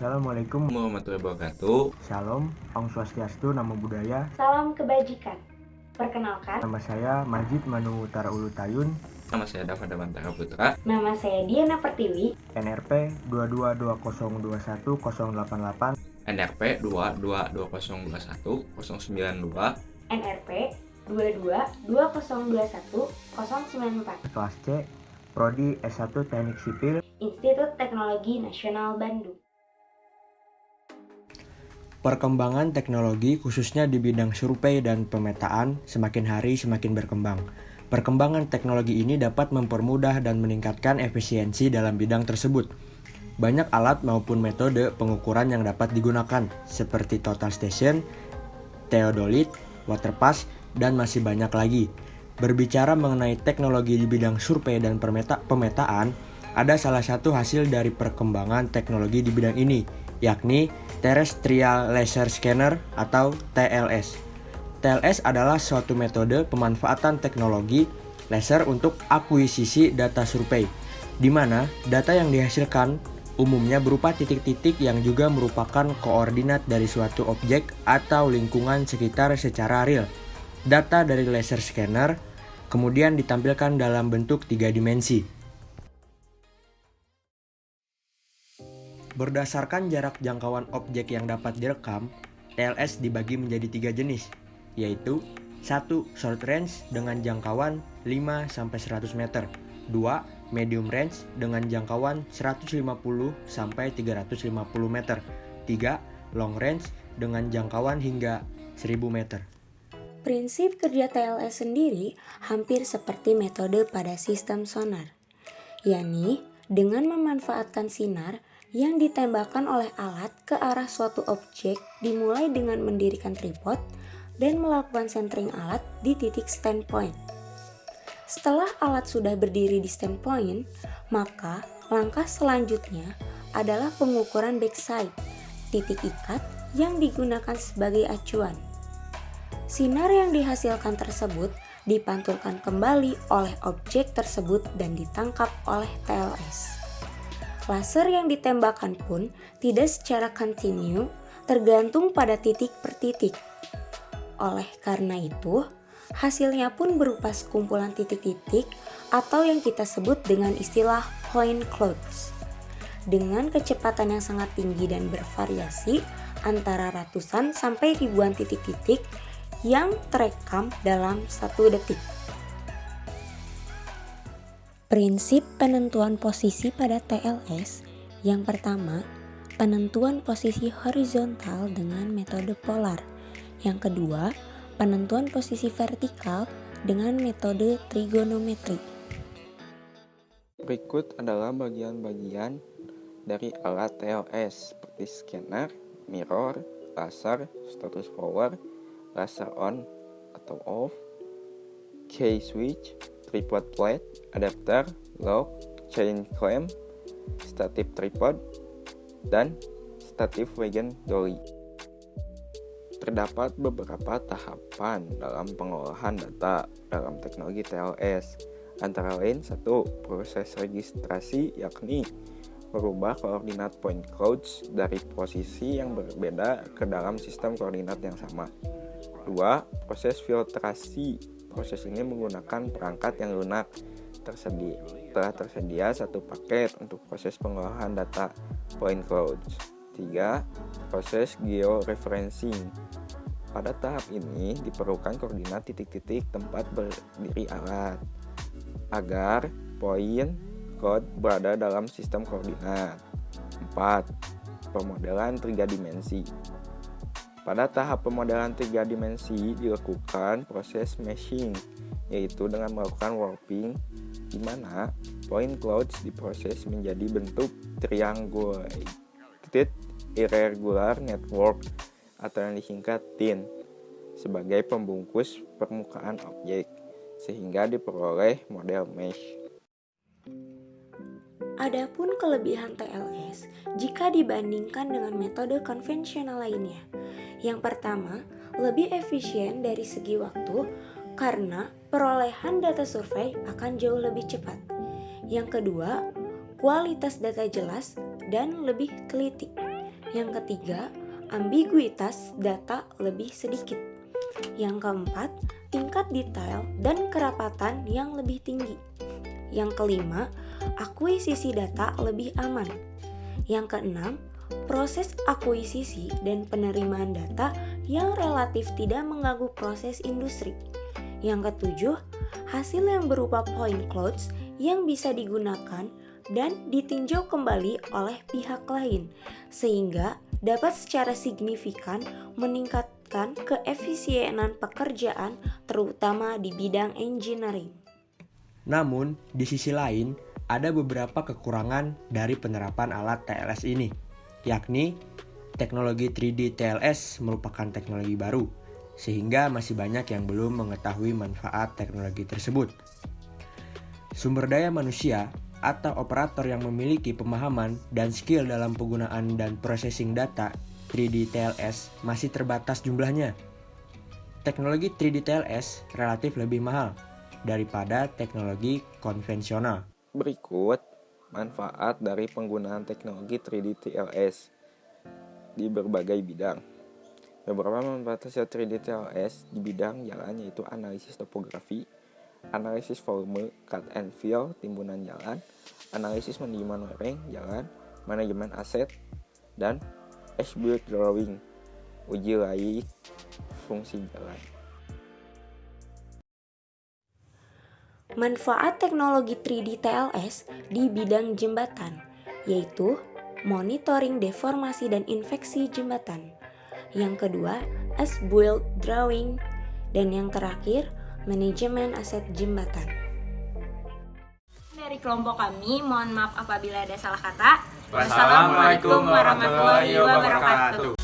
Assalamualaikum warahmatullahi wabarakatuh. Shalom, Om Swastiastu, Namo Buddhaya. Salam kebajikan. Perkenalkan, Nama saya Majid Manu Utara Ulu Tayun. Nama saya Dava Damantara Putra. nama saya Diana Pertiwi. NRP 222021-088. NRP 222021-092. NRP 222021-094. Kelas C, Prodi S1 Teknik Sipil. Institut Teknologi Nasional Bandung. Perkembangan teknologi khususnya di bidang survei dan pemetaan semakin hari semakin berkembang. Perkembangan teknologi ini dapat mempermudah dan meningkatkan efisiensi dalam bidang tersebut. Banyak alat maupun metode pengukuran yang dapat digunakan, seperti total station, theodolite, waterpass, dan masih banyak lagi. Berbicara mengenai teknologi di bidang survei dan pemetaan, ada salah satu hasil dari perkembangan teknologi di bidang ini, yakni Terrestrial Laser Scanner atau TLS. TLS adalah suatu metode pemanfaatan teknologi laser untuk akuisisi data survei, di mana data yang dihasilkan umumnya berupa titik-titik yang juga merupakan koordinat dari suatu objek atau lingkungan sekitar secara real. Data dari laser scanner kemudian ditampilkan dalam bentuk 3 dimensi. Berdasarkan jarak jangkauan objek yang dapat direkam, TLS dibagi menjadi 3 jenis, yaitu 1. Short range dengan jangkauan 5-100 meter, 2. Medium range dengan jangkauan 150-350 meter, 3. Long range dengan jangkauan hingga 1000 meter. Prinsip kerja TLS sendiri hampir seperti metode pada sistem sonar, yakni dengan memanfaatkan sinar yang ditembakkan oleh alat ke arah suatu objek dimulai dengan mendirikan tripod dan melakukan centering alat di titik standpoint. Setelah alat sudah berdiri di standpoint, maka langkah selanjutnya adalah pengukuran backside, titik ikat yang digunakan sebagai acuan. Sinar yang dihasilkan tersebut dipantulkan kembali oleh objek tersebut dan ditangkap oleh TLS. Laser yang ditembakkan pun tidak secara kontinu, tergantung pada titik per titik. Oleh karena itu, hasilnya pun berupa sekumpulan titik-titik atau yang kita sebut dengan istilah point clouds. Dengan kecepatan yang sangat tinggi dan bervariasi antara ratusan sampai ribuan titik-titik yang terekam dalam 1 detik. Prinsip penentuan posisi pada TLS. Yang pertama, penentuan posisi horizontal dengan metode polar. Yang kedua, penentuan posisi vertikal dengan metode trigonometri. Berikut adalah bagian-bagian dari alat TLS seperti scanner, mirror, laser, status power, laser on atau off, key switch, tripod plate, adapter, lock, chain clamp, statif tripod, dan statif wagon dolly. Terdapat beberapa tahapan dalam pengolahan data dalam teknologi TLS, antara lain 1. Proses registrasi, yakni merubah koordinat point clouds dari posisi yang berbeda ke dalam sistem koordinat yang sama. 2. Proses filtrasi. Proses ini menggunakan perangkat yang lunak. Telah tersedia satu paket untuk proses pengolahan data point clouds. 3. Proses georeferencing. Pada tahap ini diperlukan koordinat titik-titik tempat berdiri alat agar point cloud berada dalam sistem koordinat. 4. Pemodelan 3 dimensi. Pada tahap pemodelan 3 dimensi dilakukan proses meshing, yaitu dengan melakukan warping, di mana point clouds diproses menjadi bentuk triangulated irregular network atau yang disingkat TIN sebagai pembungkus permukaan objek, sehingga diperoleh model mesh. Adapun kelebihan TLS jika dibandingkan dengan metode konvensional lainnya. Yang pertama, lebih efisien dari segi waktu karena perolehan data survei akan jauh lebih cepat. Yang kedua, kualitas data jelas dan lebih teliti. Yang ketiga, ambiguitas data lebih sedikit. Yang keempat, tingkat detail dan kerapatan yang lebih tinggi. Yang kelima, akuisisi data lebih aman. Yang keenam, proses akuisisi dan penerimaan data yang relatif tidak mengganggu proses industri. Yang ketujuh, hasil yang berupa point clouds yang bisa digunakan dan ditinjau kembali oleh pihak lain, sehingga dapat secara signifikan meningkatkan keefisienan pekerjaan terutama di bidang engineering. Namun, di sisi lain, ada beberapa kekurangan dari penerapan alat TLS ini, yakni teknologi 3D TLS merupakan teknologi baru, sehingga masih banyak yang belum mengetahui manfaat teknologi tersebut. Sumber daya manusia atau operator yang memiliki pemahaman dan skill dalam penggunaan dan processing data 3D TLS masih terbatas jumlahnya. Teknologi 3D TLS relatif lebih mahal daripada teknologi konvensional. Berikut manfaat dari penggunaan teknologi 3D TLS di berbagai bidang. Beberapa manfaat hasil 3D TLS di bidang jalan yaitu analisis topografi, analisis volume, cut and fill, timbunan jalan, analisis manajemen lereng jalan, manajemen aset, dan as-built drawing, uji laik fungsi jalan. Manfaat teknologi 3D TLS di bidang jembatan, yaitu monitoring deformasi dan infeksi jembatan. Yang kedua, as-built drawing, dan yang terakhir, manajemen aset jembatan. Dari kelompok kami, mohon maaf apabila ada salah kata. Wassalamualaikum warahmatullahi wabarakatuh.